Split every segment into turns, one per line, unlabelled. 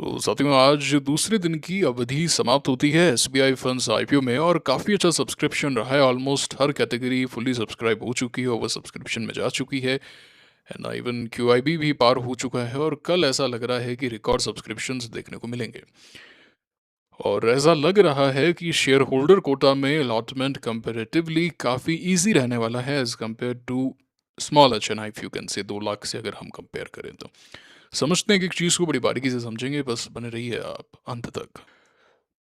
तो साथियों, आज दूसरे दिन की अवधि समाप्त होती है एसबीआई फंड्स आईपीओ में और काफ़ी अच्छा सब्सक्रिप्शन रहा है। ऑलमोस्ट हर कैटेगरी फुली सब्सक्राइब हो चुकी है, ओवर सब्सक्रिप्शन में जा चुकी है एंड इवन क्यूआईबी भी पार हो चुका है और कल ऐसा लग रहा है कि रिकॉर्ड सब्सक्रिप्शंस देखने को मिलेंगे। और ऐसा लग रहा है कि शेयर होल्डर कोटा में अलॉटमेंट कंपेरेटिवली काफ़ी ईजी रहने वाला है as compared to small H N I, if you can say 2 lakh से अगर हम कंपेयर करें तो। समझते हैं कि एक चीज़ को बड़ी बारीकी से समझेंगे, बस बने रहिए आप अंत तक।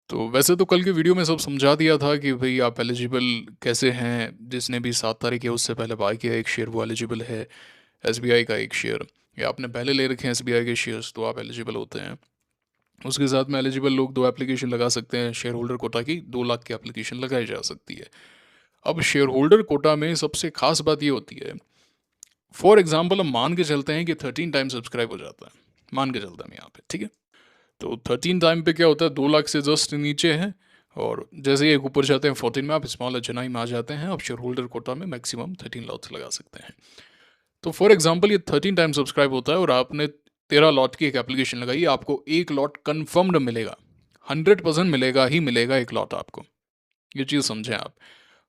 तो वैसे तो कल के वीडियो में सब समझा दिया था कि भाई आप एलिजिबल कैसे हैं। जिसने भी 7 तारीख है उससे पहले बाय किया एक शेयर वो एलिजिबल है। एसबीआई का एक शेयर या आपने पहले ले रखे हैं एसबीआई के शेयर्स तो आप एलिजिबल होते हैं। उसके साथ में एलिजिबल लोग 2 एप्लीकेशन लगा सकते हैं शेयर होल्डर कोटा की। 2 लाख की एप्लीकेशन लगाई जा सकती है। अब शेयर होल्डर कोटा में सबसे खास बात ये होती है, फॉर एग्जाम्पल हम मान के चलते हैं कि 13 टाइम सब्सक्राइब हो जाता है। मान के चलते हैं यहाँ पे, ठीक है। तो 13 टाइम पे क्या होता है, 2 लाख से जस्ट नीचे है और जैसे ही एक ऊपर जाते हैं 14 में आप स्मॉल एचएनआई में आ जाते हैं। आप शेयर होल्डर कोटा में मैक्सिमम 13 लॉट्स लगा सकते हैं। तो फॉर एग्जांपल ये 13 टाइम सब्सक्राइब होता है और आपने 13 लॉट की एक एप्लीकेशन लगाई, आपको एक लॉट कन्फर्म्ड मिलेगा। 100% मिलेगा ही मिलेगा एक लॉट आपको। ये चीज़ समझें आप।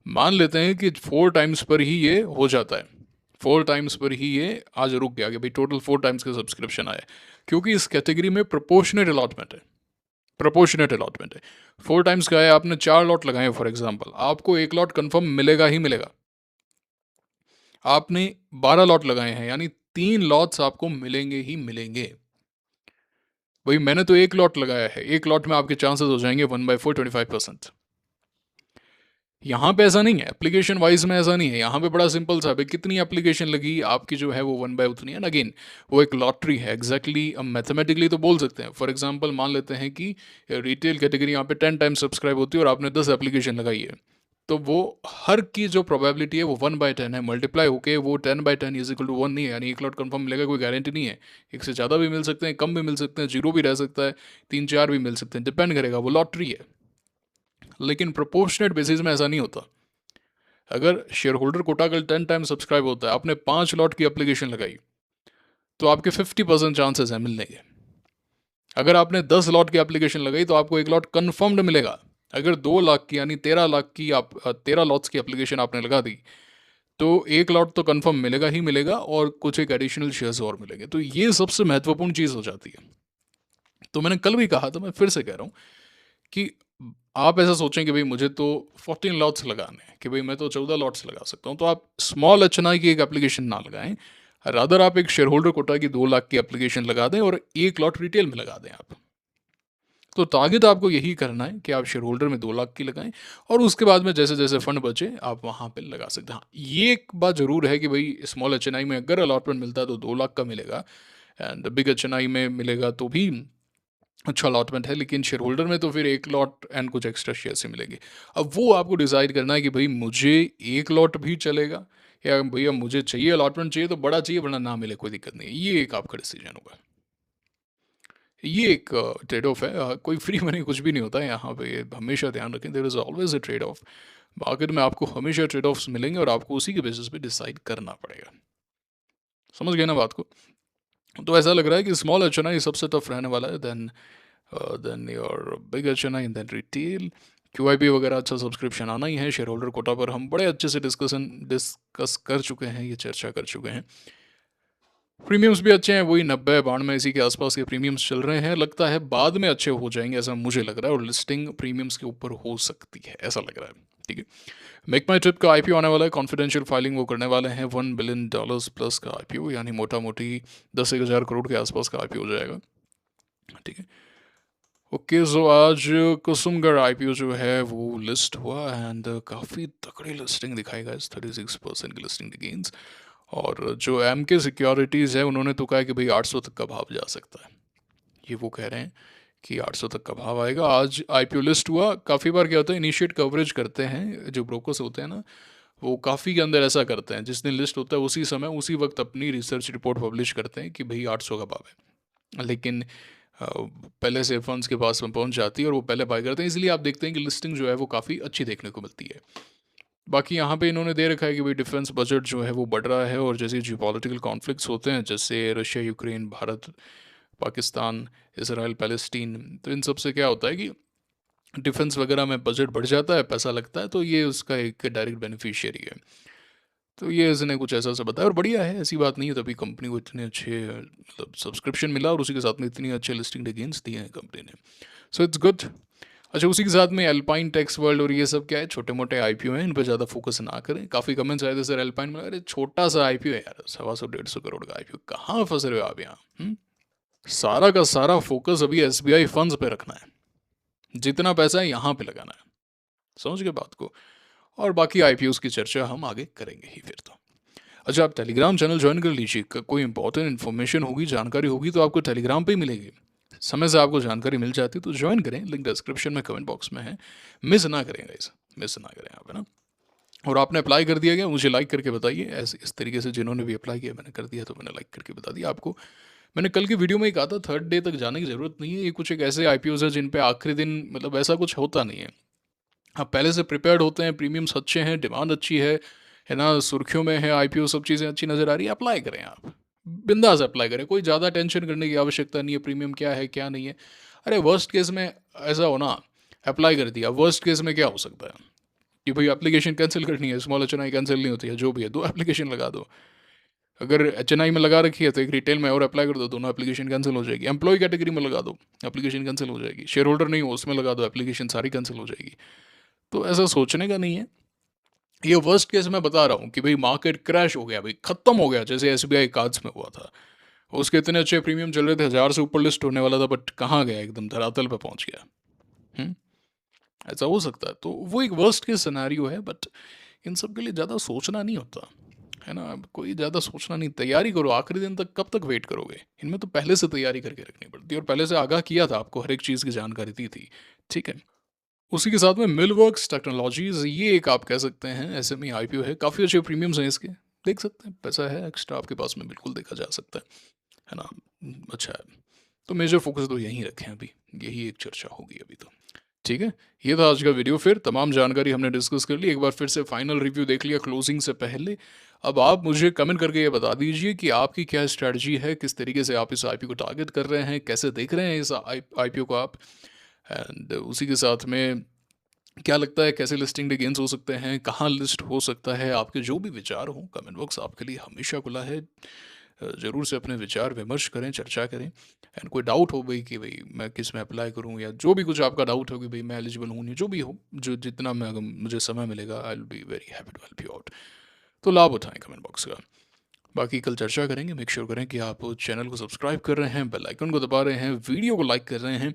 मान लेते हैं कि 4 टाइम्स पर ही ये हो जाता है, 4 टाइम्स पर ही ये आज रुक गया कि भाई टोटल 4 टाइम्स का सब्सक्रिप्शन आया, क्योंकि इस कैटेगरी में प्रोपोर्शनेट अलॉटमेंट है। प्रोपोर्शनेट अलॉटमेंट है। 4 टाइम्स का है, आपने 4 लॉट लगाए फॉर एग्जाम्पल, आपको एक लॉट कन्फर्म मिलेगा ही मिलेगा। आपने 12 लॉट लगाए हैं यानी 3 लॉट्स आपको मिलेंगे ही मिलेंगे। भाई मैंने तो एक लॉट लगाया है, एक लॉट में आपके चांसेस हो जाएंगे 1/4 25%। यहाँ पे ऐसा नहीं है, एप्लीकेशन वाइज में ऐसा नहीं है। यहाँ पे बड़ा सिंपल सा है, कितनी एप्लीकेशन लगी आपकी जो है वो 1/, उतनी है। अगेन वो एक लॉटरी है एग्जैक्टली। हम मैथमेटिकली तो बोल सकते हैं। फॉर एग्जांपल मान लेते हैं कि रिटेल कैटेगरी यहाँ पे 10 टाइम सब्सक्राइब होती है और आपने 10 एप्लीकेशन लगाई है, तो वो हर की जो प्रोबेबिलिटी है वो 1/10 है। मल्टीप्लाई होके वो 10/10 इज इक्वल टू 1 नहीं है, यानी एक लॉट कन्फर्म मिलेगा, कोई गारंटी नहीं है। एक से ज़्यादा भी मिल सकते हैं, कम भी मिल सकते हैं, जीरो भी रह सकता है, 3 4 भी मिल सकते हैं, डिपेंड करेगा, वो लॉटरी है। लेकिन प्रोपोर्शनेट बेसिस में ऐसा नहीं होता। अगर शेयर होल्डर कोटा कल 10 टाइम सब्सक्राइब होता है, आपने 5 लॉट की एप्लीकेशन लगाई, तो आपके 50% चांसेस हैं मिलने के। अगर आपने 10 लॉट की एप्लीकेशन लगाई तो आपको एक लॉट कन्फर्म्ड मिलेगा। अगर 2 लाख की यानी 13 लाख की आप 13 लॉट्स की एप्लीकेशन आपने लगा दी, तो एक लॉट तो कन्फर्म मिलेगा ही मिलेगा और कुछ एक एडिशनल शेयर्स और मिलेंगे। तो ये सबसे महत्वपूर्ण चीज़ हो जाती है। तो मैंने कल भी कहा था, मैं फिर से कह रहा हूँ कि आप ऐसा सोचें कि भाई मुझे तो 14 लॉट्स लगाने हैं, कि भाई मैं तो 14 लॉट्स लगा सकता हूँ, तो आप स्मॉल एचएनआई की एक एप्लीकेशन ना लगाएं। रादर आप एक शेयर होल्डर कोटा की 2 लाख की एप्लीकेशन लगा दें और एक लॉट रिटेल में लगा दें आप। तो टारगेट आपको यही करना है कि आप शेयर होल्डर में 2 लाख की लगाएं और उसके बाद में जैसे जैसे फंड बचे आप वहाँ पे लगा सकते हैं। हाँ, ये एक बात ज़रूर है कि भाई स्मॉल एचएनआई में अगर अलॉटमेंट मिलता है तो 2 लाख का मिलेगा एंड बिग एचएनआई में मिलेगा तो भी अच्छा अलॉटमेंट है, लेकिन शेयर होल्डर में तो फिर एक लॉट एंड कुछ एक्स्ट्रा शेयर से मिलेंगे। अब वो आपको डिसाइड करना है कि भाई मुझे एक लॉट भी चलेगा या भैया मुझे चाहिए अलॉटमेंट चाहिए तो बड़ा चाहिए, वरना ना मिले कोई दिक्कत नहीं है। ये एक आपका डिसीजन होगा। ये एक ट्रेड ऑफ है। कोई फ्री मनी कुछ भी नहीं होता है यहाँ पे, हमेशा ध्यान रखें, there is always a trade off. Market में आपको हमेशा ट्रेड ऑफ्स मिलेंगे और आपको उसी के बेसिस पे डिसाइड करना पड़ेगा। समझ गए ना बात को। तो ऐसा लग रहा है कि स्मॉल एच सबसे टफ रहने वाला है, then your big H then retail. QIB वगैरह अच्छा सब्सक्रिप्शन आना ही है। शेयर होल्डर कोटा पर हम बड़े अच्छे से डिस्कस कर चुके हैं, ये चर्चा कर चुके हैं। प्रीमियम्स भी अच्छे हैं, वही 90 92 इसी के आसपास के प्रीमियम्स चल रहे हैं। लगता है बाद में अच्छे हो जाएंगे, ऐसा मुझे लग रहा है, और लिस्टिंग प्रीमियम्स के ऊपर हो सकती है, ऐसा लग रहा है। ठीक है। मेक माई ट्रिप का आईपीओ आने वाला है, कॉन्फिडेंशियल फाइलिंग वो करने वाले हैं। $1 बिलियन प्लस का आईपीओ, यानी मोटा मोटी 10 1 हज़ार करोड़ के आसपास का आईपीओ हो जाएगा। ठीक है। ओके, सो आज कुसुमगढ़ आईपीओ जो है वो लिस्ट हुआ एंड काफ़ी तगड़ी लिस्टिंग दिखाई गई, 36% की लिस्टिंग गेन्स। और जो एम के सिक्योरिटीज़ है उन्होंने तो कहा कि भाई 800 तक का भाव जा सकता है। ये वो कह रहे हैं कि 800 तक का भाव आएगा। आज आईपीओ लिस्ट हुआ। काफ़ी बार क्या होता है, इनिशिएट कवरेज करते हैं जो ब्रोकर्स होते हैं ना, वो काफ़ी के अंदर ऐसा करते हैं, जिस दिन लिस्ट होता है उसी समय उसी वक्त अपनी रिसर्च रिपोर्ट पब्लिश करते हैं कि भाई 800 का भाव है। लेकिन पहले से फंड्स के पास में पहुंच जाती है और वो पहले बाय करते हैं, इसलिए आप देखते हैं कि लिस्टिंग जो है वो काफ़ी अच्छी देखने को मिलती है। बाकी यहाँ पे इन्होंने दे रखा है कि भाई डिफेंस बजट जो है वो बढ़ रहा है और जैसे जियोपॉलिटिकल कॉन्फ्लिक्ट्स होते हैं, जैसे Russia Ukraine Bharat Pakistan, Israel, Palestine, तो इन सब से क्या होता है कि डिफेंस वगैरह में बजट बढ़ जाता है, पैसा लगता है, तो ये उसका एक डायरेक्ट बेनिफिशियरी है। तो ये इसने कुछ ऐसा सा बताया और बढ़िया है, ऐसी बात नहीं है, तभी कंपनी को इतने अच्छे मतलब सब्सक्रिप्शन मिला और उसी के साथ में इतनी अच्छे लिस्टिंग गेन्स दिए हैं कंपनी ने। So it's good. अच्छा, उसी के साथ में एल्पाइन टेक्स वर्ल्ड और ये सब क्या है, छोटे मोटे आईपीओ हैं, इन पर ज़्यादा फोकस ना करें। काफ़ी कमेंट्स आए थे सर एल्पाइन में, अरे छोटा सा आईपीओ है यार, 125 करोड़ का आईपीओ, कहाँ फंस रहे हो आप यहाँ? सारा का सारा फोकस अभी एसबीआई फंड्स पे रखना है, जितना पैसा है यहाँ पे लगाना है, समझ गए बात को। और बाकी आईपीओ की चर्चा हम आगे करेंगे ही फिर तो। अच्छा, आप टेलीग्राम चैनल ज्वाइन कर लीजिए, कोई इंपॉर्टेंट इन्फॉर्मेशन होगी, जानकारी होगी तो आपको टेलीग्राम पे ही मिलेगी, समय से आपको जानकारी मिल जाती है, तो ज्वाइन करें, लिंक डिस्क्रिप्शन में कमेंट बॉक्स में है, मिस ना करें गाइस, मिस ना करें आप, है ना। और आपने अप्लाई कर दिया गया, मुझे लाइक करके बताइए, ऐसे इस तरीके से जिन्होंने भी अप्लाई किया, मैंने कर दिया तो मैंने लाइक करके बता दिया आपको। मैंने कल की वीडियो में ही कहा था, थर्ड डे तक जाने की ज़रूरत नहीं है, ये कुछ एक ऐसे आईपीओज है जिन पे आखिरी दिन मतलब ऐसा कुछ होता नहीं है, आप पहले से प्रिपेयर्ड होते हैं, प्रीमियम्स अच्छे हैं, डिमांड अच्छी है ना, सुर्खियों में है आईपीओ, सब चीज़ें अच्छी नज़र आ रही है, अप्लाई करें आप, बिंदास अप्लाई करें, कोई ज़्यादा टेंशन करने की आवश्यकता नहीं है, प्रीमियम क्या है क्या नहीं है। अरे वर्स्ट केस में ऐसा हो ना, अप्लाई कर दिया, वर्स्ट केस में क्या हो सकता है कि भाई एप्लीकेशन कैंसिल करनी है, स्मॉल एच कैंसिल नहीं होती है, जो भी है, दो एप्लीकेशन लगा दो। अगर एच में लगा रखी है तो एक रिटेल में और अप्लाई कर दो, दोनों एप्लीकेशन कैंसिल हो जाएगी। एम्प्लॉय कैटेगरी में लगा दो, एप्लीकेशन कैंसिल हो जाएगी। शेयर होल्डर नहीं हो उसमें लगा दो, एप्लीकेशन सारी कैंसिल हो जाएगी। तो ऐसा सोचने का नहीं है। ये वर्स्ट केस मैं बता रहा हूँ कि भाई मार्केट क्रैश हो गया, भाई खत्म हो गया, जैसे एसबीआई कार्ड्स में हुआ था। उसके इतने अच्छे प्रीमियम चल रहे थे, 1000 से ऊपर लिस्ट होने वाला था, बट कहाँ गया, एकदम धरातल पे पहुंच गया। हम्म, ऐसा हो सकता है, तो वो एक वर्स्ट केस सिनेरियो है, बट इन सब के लिए ज़्यादा सोचना नहीं होता है ना। अब कोई ज़्यादा सोचना नहीं, तैयारी करो, आखिरी दिन तक कब तक वेट करोगे, इनमें तो पहले से तैयारी करके रखनी पड़ती है, और पहले से आगाह किया था आपको, हर एक चीज़ की जानकारी दी थी, ठीक है। उसी के साथ में मिलवर्क्स टेक्नोलॉजीज, ये एक आप कह सकते हैं एसएमई आईपीओ है, काफ़ी अच्छे प्रीमियम्स हैं इसके, देख सकते हैं, पैसा है एक्स्ट्रा आपके पास में, बिल्कुल देखा जा सकता है ना। अच्छा है, तो मेजर फोकस तो यहीं रखें अभी, यही एक चर्चा होगी अभी तो, ठीक है। ये था आज का वीडियो, फिर तमाम जानकारी हमने डिस्कस कर ली, एक बार फिर से फाइनल रिव्यू देख लिया क्लोजिंग से पहले। अब आप मुझे कमेंट करके ये बता दीजिए कि आपकी क्या स्ट्रैटेजी है, किस तरीके से आप इस आईपीओ को टारगेट कर रहे हैं, कैसे देख रहे हैं इस आईपीओ को आप, एंड उसी के साथ में क्या लगता है कैसे लिस्टिंग डे गेन्स हो सकते हैं, कहाँ लिस्ट हो सकता है, आपके जो भी विचार हों, कमेंट बॉक्स आपके लिए हमेशा खुला है। ज़रूर से अपने विचार विमर्श करें, चर्चा करें, एंड कोई डाउट हो भाई कि भाई मैं किस में अप्लाई करूं, या जो भी कुछ आपका डाउट हो कि भाई मैं एलिजिबल हूँ नहीं, जो भी हो, जो जितना मैं, अगर मुझे समय मिलेगा, I will be very happy to help you out. तो लाभ उठाएं कमेंट बॉक्स का। बाकी कल चर्चा करेंगे, मेक श्योर करें कि आप चैनल को सब्सक्राइब कर रहे हैं, बेल आइकन को दबा रहे हैं, वीडियो को लाइक कर रहे हैं,